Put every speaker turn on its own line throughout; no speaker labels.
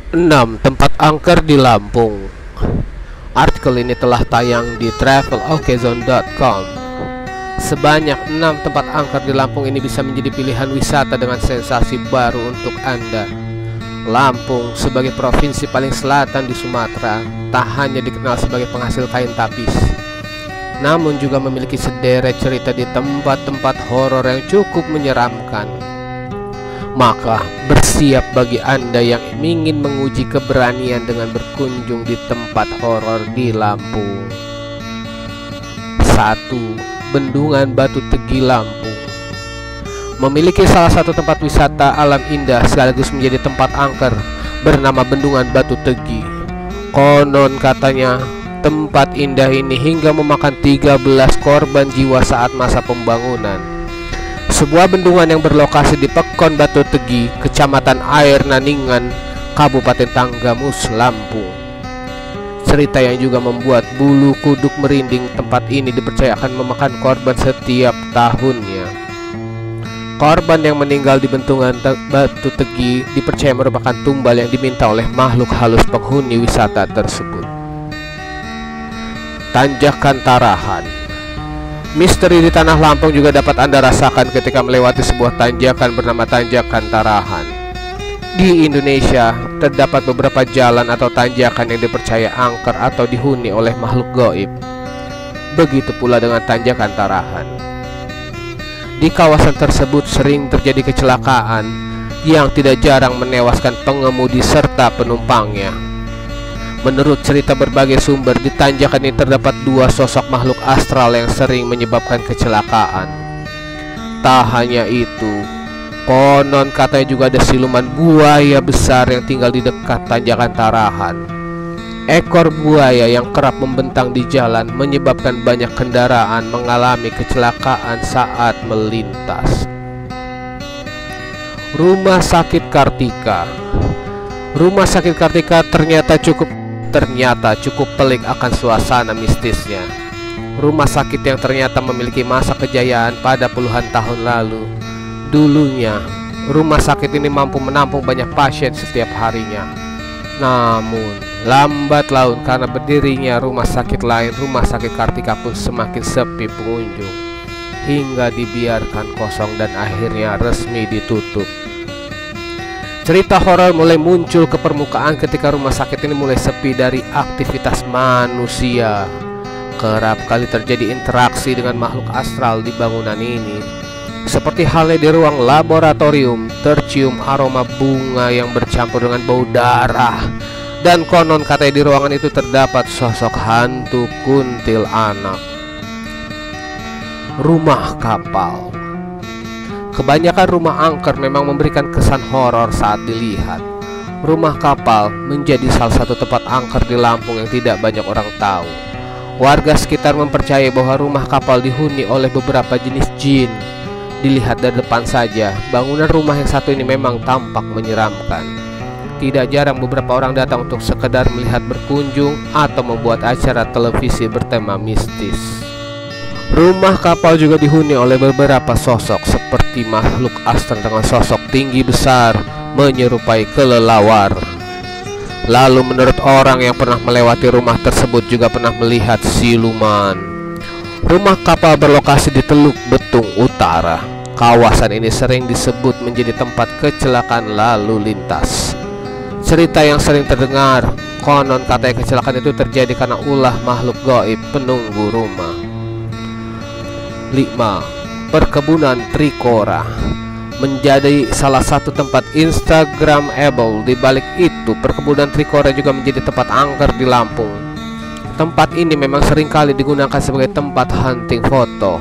6 tempat angker di Lampung. Artikel ini telah tayang di travelokzone.com. Sebanyak 6 tempat angker di Lampung ini bisa menjadi pilihan wisata dengan sensasi baru untuk Anda. Lampung sebagai provinsi paling selatan di Sumatera tak hanya dikenal sebagai penghasil kain tapis, namun juga memiliki sederet cerita di tempat-tempat horor yang cukup menyeramkan. Maka bersiap bagi Anda yang ingin menguji keberanian dengan berkunjung di tempat horor di Lampung. 1. Bendungan Batu Tegi, Lampung. Memiliki salah satu tempat wisata alam indah sekaligus menjadi tempat angker bernama Bendungan Batu Tegi. Konon katanya tempat indah ini hingga memakan 13 korban jiwa saat masa pembangunan. Sebuah bendungan yang berlokasi di Pekon Batu Tegi, Kecamatan Air Naningan, Kabupaten Tanggamus, Lampung. Cerita yang juga membuat bulu kuduk merinding, tempat ini dipercayakan memakan korban setiap tahunnya. Korban yang meninggal di Bendungan Batu Tegi dipercaya merupakan tumbal yang diminta oleh makhluk halus penghuni wisata tersebut. Tanjakan Tarahan. Misteri di tanah Lampung juga dapat Anda rasakan ketika melewati sebuah tanjakan bernama Tanjakan Tarahan. Di Indonesia, terdapat beberapa jalan atau tanjakan yang dipercaya angker atau dihuni oleh makhluk gaib. Begitu pula dengan Tanjakan Tarahan. Di kawasan tersebut sering terjadi kecelakaan yang tidak jarang menewaskan pengemudi serta penumpangnya. Menurut cerita berbagai sumber, di tanjakan ini terdapat 2 sosok makhluk astral yang sering menyebabkan kecelakaan. Tak hanya itu, konon katanya juga ada siluman buaya besar yang tinggal di dekat Tanjakan Tarahan. Ekor buaya yang kerap membentang di jalan menyebabkan banyak kendaraan mengalami kecelakaan saat melintas. Rumah Sakit Kartika. Rumah Sakit Kartika ternyata cukup pelik akan suasana mistisnya. Rumah sakit yang ternyata memiliki masa kejayaan pada puluhan tahun lalu. Dulunya, rumah sakit ini mampu menampung banyak pasien setiap harinya. Namun, lambat laun karena berdirinya rumah sakit lain, Rumah Sakit Kartika pun semakin sepi pengunjung hingga dibiarkan kosong dan akhirnya resmi ditutup. Cerita horor mulai muncul ke permukaan ketika rumah sakit ini mulai sepi dari aktivitas manusia. Kerap kali terjadi interaksi dengan makhluk astral di bangunan ini. Seperti halnya di ruang laboratorium, tercium aroma bunga yang bercampur dengan bau darah. Dan konon katanya di ruangan itu terdapat sosok hantu kuntilanak. Rumah Kapal. Kebanyakan rumah angker memang memberikan kesan horor saat dilihat. Rumah Kapal menjadi salah satu tempat angker di Lampung yang tidak banyak orang tahu. Warga sekitar mempercayai bahwa rumah kapal dihuni oleh beberapa jenis jin. Dilihat dari depan saja, bangunan rumah yang satu ini memang tampak menyeramkan. Tidak jarang beberapa orang datang untuk sekedar melihat berkunjung atau membuat acara televisi bertema mistis. Rumah kapal juga dihuni oleh beberapa sosok seperti makhluk astral dengan sosok tinggi besar menyerupai kelelawar. Lalu menurut orang yang pernah melewati rumah tersebut juga pernah melihat siluman. Rumah kapal berlokasi di Teluk Betung Utara. Kawasan ini sering disebut menjadi tempat kecelakaan lalu lintas. Cerita yang sering terdengar, konon katanya kecelakaan itu terjadi karena ulah makhluk gaib penunggu rumah. 5. Perkebunan Trikora. Menjadi salah satu tempat instagramable. Di balik itu, perkebunan Trikora juga menjadi tempat angker di Lampung. Tempat ini memang seringkali digunakan sebagai tempat hunting foto.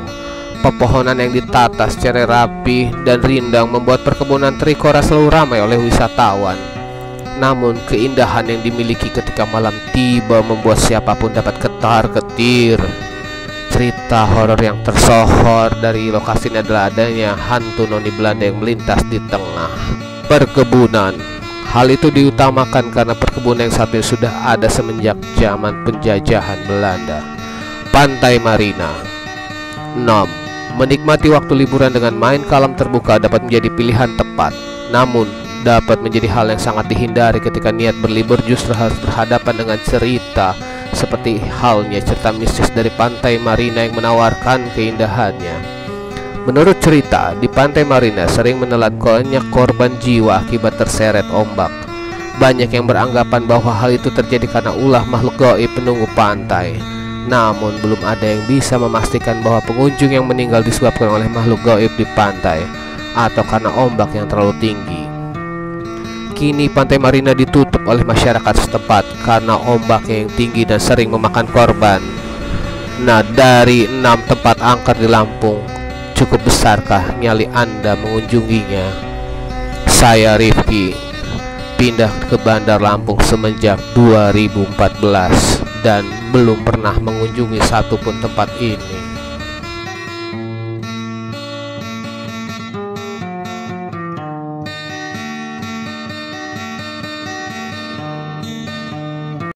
Pepohonan yang ditata secara rapi dan rindang membuat perkebunan Trikora selalu ramai oleh wisatawan. Namun keindahan yang dimiliki ketika malam tiba membuat siapapun dapat ketar-ketir. Cerita horor yang tersohor dari lokasi ini adalah adanya hantu noni Belanda yang melintas di tengah perkebunan. Hal itu diutamakan karena perkebunan yang satu ini sudah ada semenjak zaman penjajahan Belanda. Pantai Marina. 6. Menikmati waktu liburan dengan main ke alam terbuka dapat menjadi pilihan tepat. Namun, dapat menjadi hal yang sangat dihindari ketika niat berlibur justru harus berhadapan dengan cerita seperti halnya cerita mistis dari Pantai Marina yang menawarkan keindahannya. Menurut cerita, di Pantai Marina sering menelan banyak korban jiwa akibat terseret ombak. Banyak yang beranggapan bahwa hal itu terjadi karena ulah makhluk gaib penunggu pantai. Namun belum ada yang bisa memastikan bahwa pengunjung yang meninggal disebabkan oleh makhluk gaib di pantai atau karena ombak yang terlalu tinggi. Kini Pantai Marina ditutup oleh masyarakat setempat karena ombaknya yang tinggi dan sering memakan korban. Nah, dari 6 tempat angker di Lampung, cukup besarkah nyali Anda mengunjunginya? Saya Rifki, pindah ke Bandar Lampung semenjak 2014 dan belum pernah mengunjungi satupun tempat ini.